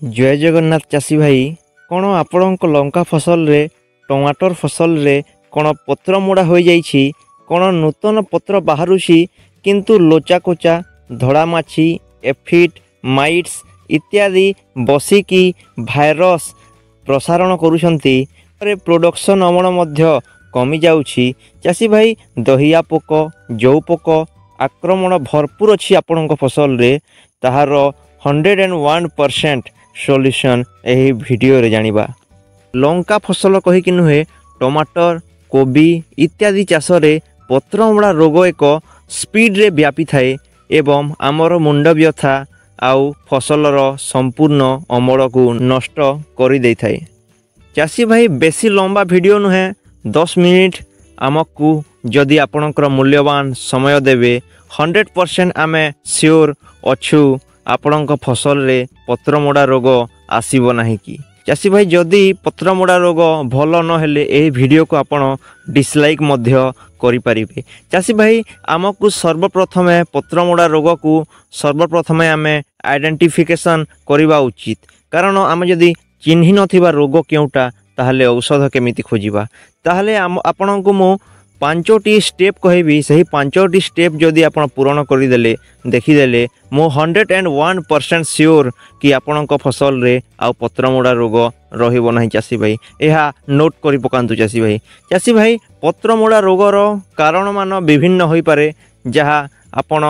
जय जगन्नाथ चाषी भाई कौन आपण लंका फसल रे टमाटर फसल रे कौन पत्र मोड़ा हो जाइछि कौन नूतन पत्र बाहरुछि किंतु लोचा कोचा धड़ा माछी एफिड माइट्स इत्यादि बसिकी भाइरस प्रसारण करुछंती प्रोडक्शन अमल मध्य कमी जाउछि। चाषी भाई दहिया पोक जौ पोक आक्रमण भरपूर अच्छी आपण फसल रे ताहार 101% सॉल्यूशन यही वीडियो रे जानिबा। लंका फसल कहीकि नुहे टमाटर कोबी इत्यादि चाष रे पत्रमोड़ा रोग एक स्पीड रे व्यापी थाए एवं आमर मुंड व्यथा आउ फसलर संपूर्ण अमल को नष्ट कर दे थाए। चाषी भाई बेसी लंबा वीडियो नुहे 10 मिनिट आमको जदि आपणकर मूल्यवान समय देवे 100% आमे श्योर अच्छु आपणक फसल रे पत्रमोड़ा रोग आसीबो नाही कि। चाषी भाई जदि पत्रमोड़ा रोग भल न हेले एही वीडियो को आपण डिसलाइक मध्य करि परिबे। चाषी भाई आमको सर्वप्रथम पत्रमोड़ा रोग को सर्वप्रथम आमे आइडेंटिफिकेशन करबा उचित, कारण आम जदि चिन्हि नथिबा रोग केउटा ताहले औषध केमिति खोजिबा। ताहले आपण को मु 5टी स्टेप कहबी, सही 5टी स्टेप जदि आपण पूर्ण करदेले देखीदेले मो 101% श्योर कि आपणक फसल रे आ पत्रमोड़ा रोग रहिबो नाही। चाषी भाई यह नोट करि पकांतु। चाषी भाई पत्रमोड़ा रोगर कारण मान विभिन्न होई पारे, जहाँ आपण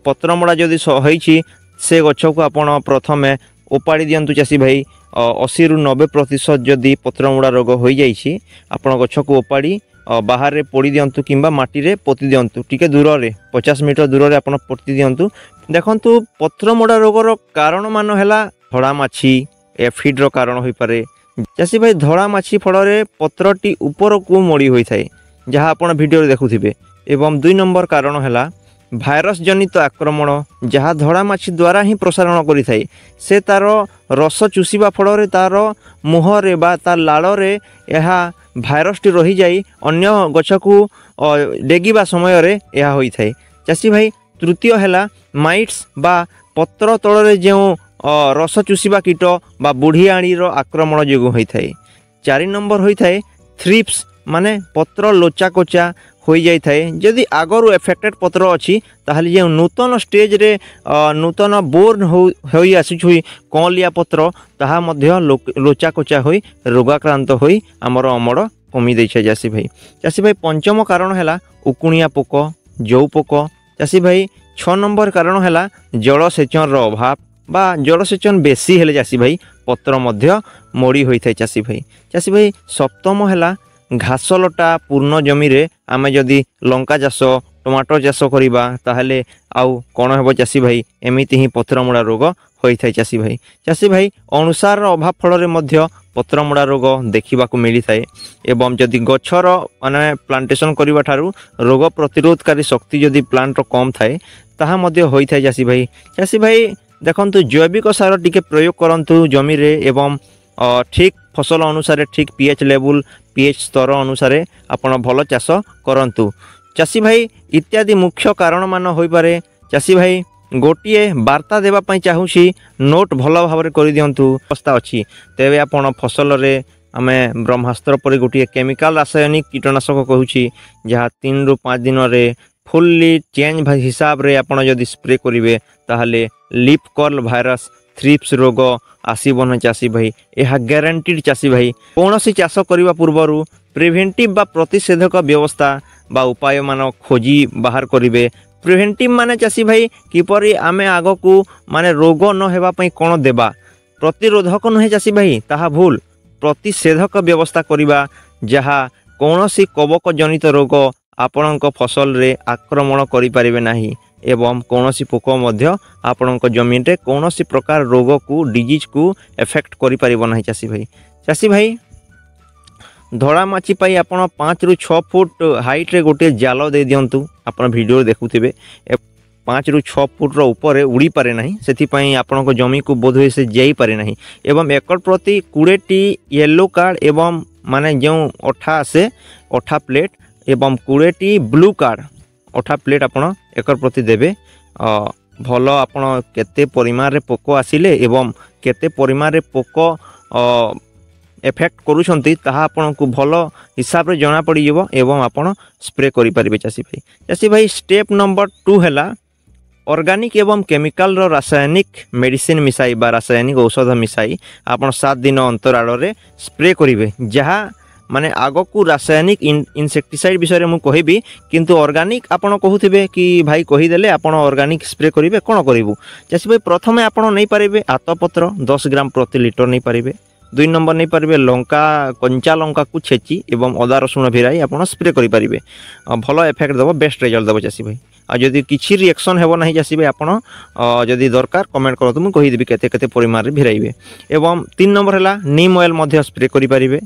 पत्रमोड़ा जदि होईछि से गछ को आपण प्रथमे उपाड़ी दियंतु। चाषी भाई 80 ରୁ 90% जदि पत्रमोड़ा रोग हो जाइछि आपण गछ को उपाड़ी बाहर रे पोड़ी दियंतु किंबा माटी रे पोती दियंतु, टिके दूर रे 50 मीटर दूर रे आपण पोती दियंतु। देखंतु पत्रमोड़ा रोगर कारण मान हैला धड़ा माछी एफिड रो कारण होई पारे। चाषी भाई धड़ा माछी फल रे पत्रटी ऊपर को मोड़ी होई थाए, जहाँ आपण वीडियो रे देखुथिबे। एवं 2 नंबर कारण हैला भाइरस जनित आक्रमण, जहाँ धड़ा माछी द्वारा ही प्रसारण करि थाए। से तार रस चुषिबा फल रे तार मुहरे बा तार लाड़ रे यह भाइरस टी रही जाई अन्य गछ को डेगिबा समय रे यह होई थाए। चाषी भाई तृतीय हैला माइट्स बा पत्र तल रे जो रस चुषिबा कीट बा बुढ़ियाणी रो आक्रमण जोगु होई थाए। 4 नंबर होई थाए थ्रिप्स, माने पत्र लोचा कोचा हो जाई थाए। जदि आगरु एफेक्टेड पत्र अच्छी ताहले जे नूतन स्टेज रे नूतन बोर्न होई आसुछि कलिया पत्र ताहा मध्य लोचा कोचा होई रोगाक्रांत होई आमर अमर कमी दैछे। चाषी भाई पंचम कारण हैला उकुणिया पोक जौ पोक। चाषी भाई 6 नंबर कारण हैला जलसेचन रो अभाव बा जलसेचन बेसी हेले चाषी भाई पत्र मध्य मोड़ी होई थाए। चाषी भाई सप्तम हैला घास लटा पूर्ण जमी रे आमे जदि लंका चाष टमाटर चाष करिबा ताहले आउ कोन हेबो। चाषी भाई एमिति ही पत्रमोड़ा रोग होई थाए। चाषी भाई अनुसार अभाव फल रे मध्य पत्रमोड़ा रोग देखिबा को मिली थाए। एवं जदि गछर माने प्लांटेशन करिबा थारु रोग प्रतिरोधकारी शक्ति जदि प्लांट रो कम थाए ताहा मध्य होई थाए। चाषी भाई देखंतु जैविक सार टिके प्रयोग करंतु जमी रे एवं ठीक फसल अनुसार ठीक पीएच लेवल पीएच स्तर अनुसार आपण भल चाष करंतु। चाषी भाई इत्यादि मुख्य कारण मान होई पारे। चाषी भाई गोटिए वार्ता देवा पई चाहूसी, नोट भल भाव कर दियंतु। अवस्था अच्छी तेबे आपण फसल रे आमे ब्रह्मास्त्र पर गोटिए केमिकल रासायनिक कीटनाशक कहूची, जहाँ 3 ରୁ 5 दिन रे फुल्ली चेंज हिसाब रे आपण जदि स्प्रे करिवे ताहले लीफ कर्ल भाइरस थ्रिप्स रोग आसीबो न। चाषी भाई यह ग्यारंटीड। चाषी भाई कौन सी चाष करने पूर्व प्रिवेंटिव बा प्रतिषेधक व्यवस्था बा उपाय मान खोजी बाहर करिवे। प्रिवेंटिव माने चाषी भाई किपरि आमे आग को माने रोग न हेबा पई कोन देबा, प्रतिरोधक नुहे चाषी भाई ताहा भूल, प्रतिषेधक व्यवस्था करिबा, जहाँ कौन सी कवक जनित रोग आपणक फसल रे आक्रमण करि परिबे नाही एवं कौन सी पोक मध्य आपणक जमीन रे कौन सी प्रकार रोग को डिजीज को एफेक्ट करि परिबो नाही। चाषी भाई धड़ा माछी पाई आपण 5 ରୁ 6 फुट हाइट रे गोटे जाल दे दियंतु। आपण वीडियो देखुथिबे 5 ରୁ 6 फुट रो ऊपर उड़ी पारे नाही, सेति पई आपणक जमी को बोध होय से जाई पारे नाही। एवं एकड़ प्रति 20 टी येलो कार्ड एवं माने जो अठा आसे अठा प्लेट एवं 20 टी ब्लू कार्ड अठा प्लेट आपण एकड़ प्रति देबे। भल आपण केते परिमाण रे पोक आसिले एवं केते परिमाण रे पोक एफेक्ट करूछंती ताहा आपण को भल हिसाब रे जना पड़ी जीवो एवं आपण स्प्रे करि परिबे चासी भाई स्टेप नंबर 2 हैला ऑर्गेनिक एवं केमिकल रो रासायनिक मेडिसिन मिसाई बा रासायनिक औषध मिसाई आपण 7 दिन अंतराल रे स्प्रे करिवे जहा माने आगो को रासायनिक इनसेक्टिसाइड विषय रे मु कहिबी किंतु ऑर्गेनिक आपण कहूथिबे कि भाई कहि देले आपण ऑर्गेनिक स्प्रे करिवे कोन करिवु चासी भाई प्रथमे आपण नै पारिबे आतपत्र 10 ग्राम प्रति लिटर नै पारिबे 2 नंबर नहीं पारे लंका कंचा लंका को छेची एवं अदा रसुण भिराई आप स्प्रे करेंगे भल इफेक्ट देव बेस्ट रिजल्ट देव चासी भाई आदि किसी रिएक्शन हेब ना चासी भाई आपड़ जदि दरकार कमेंट करते मुझे कहीदेवी केते परिमाण भिराइबे एवं 3 नंबर है नीम ऑयल स्प्रे करेंगे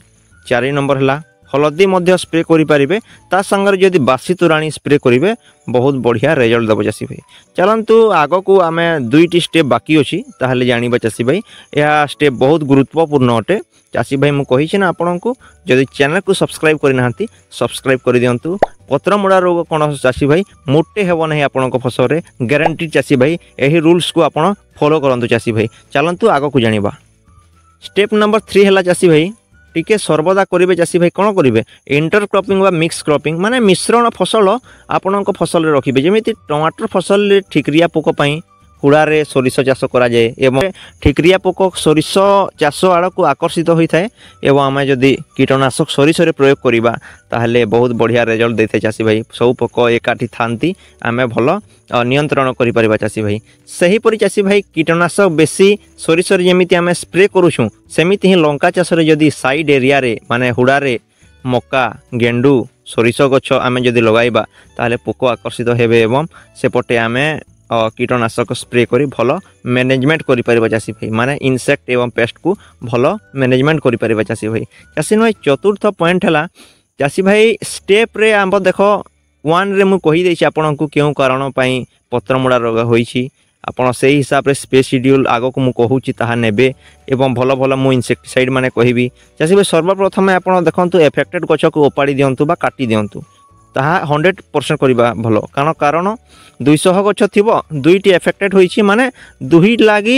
4 नंबर है हलदी मध्य स्प्रे करेंगे ता संगे जदि बासी तोराणी स्प्रे करेंगे बहुत बढ़िया रिजल्ट देव चासी भाई चलतु आग को आम 2टी स्टेप बाकी अच्छी ताहले जानिबा चासी भाई यह स्टेप बहुत गुरुत्वपूर्ण अटे चासी भाई मुझे कही ना आपण को जदि चैनल को सब्सक्राइब करना सब्सक्राइब कर दिंतु पत्रमुड़ा रोग कौन चासी भाई मोटे हेब ना आपण फसल रे ग्यारंटी चासी भाई यही रूल्स को आपण फॉलो करंतु चासी भाई चलतु आग को जानिबा स्टेप नंबर 3 है चासी भाई टिके सर्वदा करेंगे चासी भाई कौन करेंगे इंटर क्रॉपिंग व मिक्स क्रॉपिंग माने मिश्रण फसल आपण फसल रे रखिबे जेमिति टमाटर फसल रे ठिकरिया पोक पई हुड़ारे सोरिष चाष करा जाए एवं ठिकरिया पोक सोरिष चाष आड़ को आकर्षित होता है एवं आम जदि कीटनाशक सोरिष रे प्रयोग करिबा ताहले बहुत बढ़िया रिजल्ट देते चासी भाई सब पोक एकाठी थांती आमे भल नियंत्रण करि परिबा चासी भाई सही परि चासी भाई कीटनाशक बेसी सोरिष रे जेमिति आमे स्प्रे करूछु सेमिति ही लंका चाष रे जदि साइड एरिया रे माने हुड़ारे मक्का गेंडू सोरिष गछ आमे जदि लगाइबा ताहले पोक आकर्षित हेबे एवं सेपटे आमे कीटनाशक स्प्रे करी भल मैनेजमेंट करि परिबा चासी भाई माने इनसेक्ट एवं पेस्ट को भल मैनेजमेंट करि परिबा चासी भाई चतुर्थ पॉइंट है चासी भाई स्टेप रे आम देख 1 रे मु कहि देछि आपन को केउ कारण पई पत्रमुड़ा रोग होईछि आपन से हिसाब रे स्प्रे शेड्यूल आगो को मु कहूछि ताहा नेबे एवं भल भल मु इनसेक्टिसाइड माने कहिबी चासी भाई सर्वप्रथम आपन देखंतु एफेक्टेड गछ को ओपाड़ी दियंतु बा काटी दियंतु ताहा 100% करिबा भलो कारण 200 गछ थिबो 2टी एफेक्टेड होईछि माने 2 लागी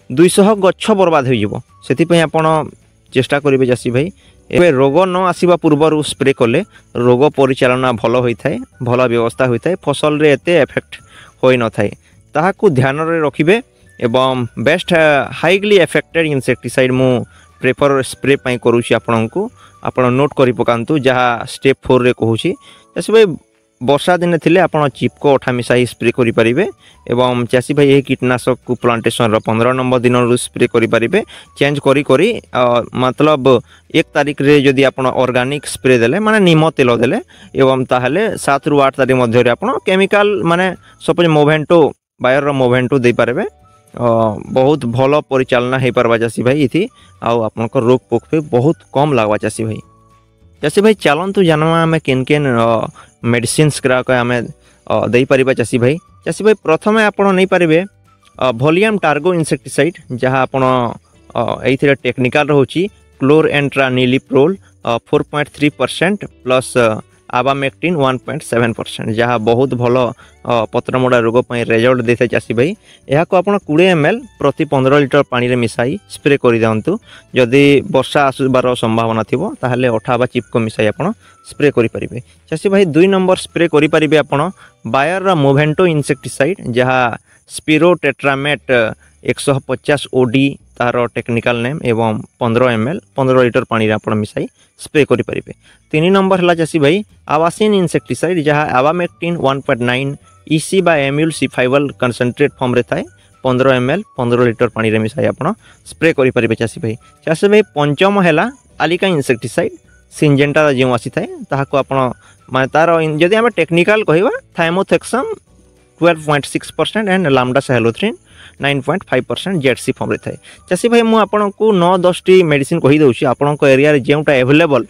200 गछ बर्बाद हो जिवो सेति पई आपण चेष्टा करिवे चासी भाई एबे रोग न आसीबा पूर्व स्प्रे कले रोग परिचालना भल होइथाय भल व्यवस्था होइथाय फसल रे एते एफेक्ट होई न थाय ताहा को ध्यान रे रखिबे एवं बेस्ट हाईली एफेक्टेड इनसेक्टिसाइड मु प्रेफर स्प्रे पई करूछि आपण को आपण नोट करि पकांतु जहा स्टेप 4 रे कहूछि चासी भाई वर्षा दिन थिले आपण चिपको अठा मिसाई स्प्रे करि परिबे एवं चासी भाई यही कीटनाशक को प्लांटेशन रो 15 नंबर दिन रु स्प्रे करि परिबे चेंज करी करी मतलब 1 तारीख रे जदि आपण ऑर्गेनिक स्प्रे देले माने नीम तेल देले एवं ताहले 7 रु 8 तारीख मध्य रे आपण केमिकल माने सपोज मोवेंटो बायर रो मोवेंटो दे पारबे बहुत भल परिचालना हे परबा चासी भाई इथि आ आपण को रोग पोक पे बहुत कम लागवा चासी भाई चलतु जानमा आम केन केन मेडिसिन्स ग्राहक आम दे पारिबा चासी भाई प्रथमे आपण नहीं पारिबे वॉल्यूम टार्गो इनसेक्टिसाइड जहाँ आपण एथिरे टेक्निकल रहउची क्लोरएंट्रानिलिप्रोल 4.3% प्लस आबामेक्टिन 1.7% जहाँ बहुत भल पत्रमुड़ा रोग पर रिजल्ट देते चासी भाई यह को आप 20 ml प्रति 15 लिटर पानी रे मिसाई स्प्रे कर दिंतु जदि वर्षा आसबार संभावना थी ताहले अठा बा चिपको मिसाई आप स्प्रे करेंगे चासी भाई 2 नंबर स्प्रे करेंगे आप बायर मोवेंटो इनसेक्टिसाइड जहाँ स्पिरो टेट्रामेट 150 OD तार टेक्निकल नेम एवं 15 ml 15 लिटर पानी रे आपण मिसाई स्प्रे करेंगे 3 नंबर है चासी भाई आवासीन इनसेक्टिसाइड जहाँ आबामेक्टिन 1.9 EC बा एम्यूलसिफाइबल कंसंट्रेट फॉर्म रे थाए 15 ml 15 लिटर पानी रे मिसाई आपण स्प्रे करेंगे चासी भाई पंचम है आलिका इनसेक्टिसाइड सिंजेंटा जो आसी थाए ताहाको आपण माने तार जदि आम टेक्निकल कहवा थाइमोथेक्सम 12.6% एंड लाम्डा साहेलोथ्रिन 9.5% जेडसी फॉर्म रे थाए चासी भाई मु आपन को 9-10 टी मेडिसिन कहि दउछि आपन को एरिया रे जेउटा अवेलेबल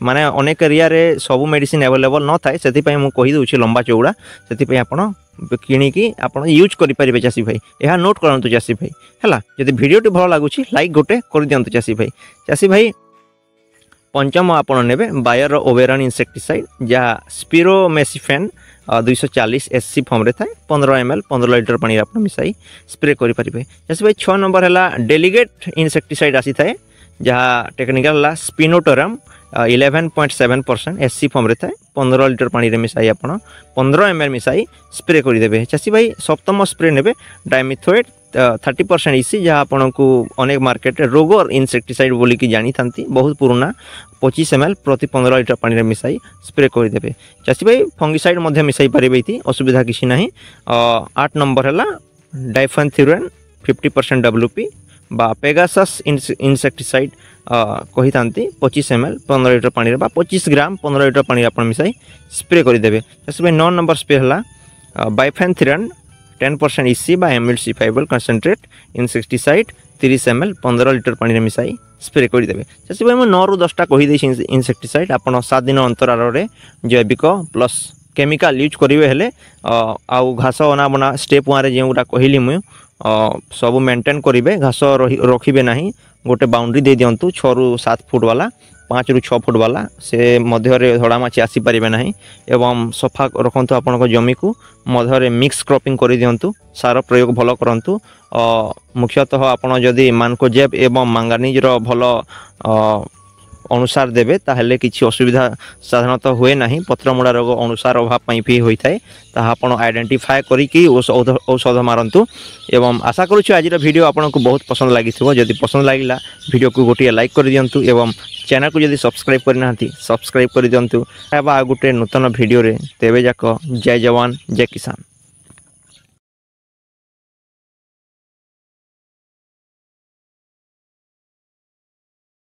माने अनेक एरिया रे सब मेडिसिन अवेलेबल न थाए सेति पई मु कहि दउछि लंबा चौड़ा सेति पई आपन किनी की आपन यूज करि परिबे चासी भाई एहा नोट करंतु चासी भाई हला जदि वीडियो टी भल लागुछि लाइक गोटे कर दियंतु चासी भाई पंचम आपन नेबे बायर ओवेरन इनसेक्टिसाइड जहाँ स्पिरोमेसिफेन 240 SC फॉर्म रे थाए 15 ml 15 लीटर पानी आप मिसाई स्प्रे करि परिबे। चासी भाई 6 नंबर हैला डेलीगेट इंसेक्टिसाइड आसी थाए जहाँ टेक्निकल ला स्पिनोटोरम 11.7% SC फॉर्म रे थाए 15 लीटर पानी रे मिसाई आपण 15 ml मिसाई स्प्रे करि देबे। चासी भाई सप्तम स्प्रे नेबे डाइमिथोएट 30% इसी जहाँ आपन को अनेक मार्केट रोगर इंसेक्टिसाइड बोली कि जानी थांती बहुत पुराना 25 ml प्रति 15 लीटर पानी रे मिसाई स्प्रे कर देबे। चासी भाई फंगिसाइड मध्य मिसाई पारिबे थी असुविधा किसी नहीं। 8 नंबर हैला डाइफेनथ्यूरन 50% WP बा पेगासस इंसेक्टिसाइड कही थांती 25 ml 15 लीटर पानी रे बा 25 ग्राम 15 लीटर पानी आपन मिसाई स्प्रे कर देबे। चासी भाई 9 नंबर स्प्रे हैला बाइफेनथ्यूरन 10% इसी बा एमिल्सिफाइबल कंसंट्रेट इंसेक्टिसाइड 30 ml 15 लीटर पानी रे मिसाई स्प्रे कर देबे। चासी भाई 9 रु 10टा कही देछि इंसेक्टिसाइड आपन 7 दिन अंतराल रे जैविक प्लस केमिकल यूज करिवे हेले आउ घास अना बना स्टेप 1 रे जेउटा कहली मु सब मेंटेन करिवे घास रखिबे नाही गोटे बाउंड्री दे दियंतु 6 रु 7 फुट वाला 5 रु 6 फुट वाला से मध्य रे धड़ा माछी आसी परिबे नाही एवं सफा रखंतु आपन जमी को मध्य रे मिक्स क्रॉपिंग करि दियंतु सार प्रयोग भलो करंतु। मुख्यतः आपन जदि मानकोजेब एवं मांगानीज रो भलो अनुसार देबे ताहले किछि असुविधा साधारणतः हुए नाही पत्रमुड़ा रोग अनुसार अभाव पई भी होई थाए ताहा आपण आइडेंटिफाई करी कि औषध मारंतु। एवं आशा करूछु आज वीडियो आपन को बहुत पसंद लागिथिबो। जदि पसंद लागिला वीडियो को गोटिए लाइक कर दियंतु एवं चैनल को जदि सब्सक्राइब करनाथि सब्सक्राइब कर दियंतु। एबा गोटे नूतन वीडियो रे तेबे जाक जय जवान जय किसान।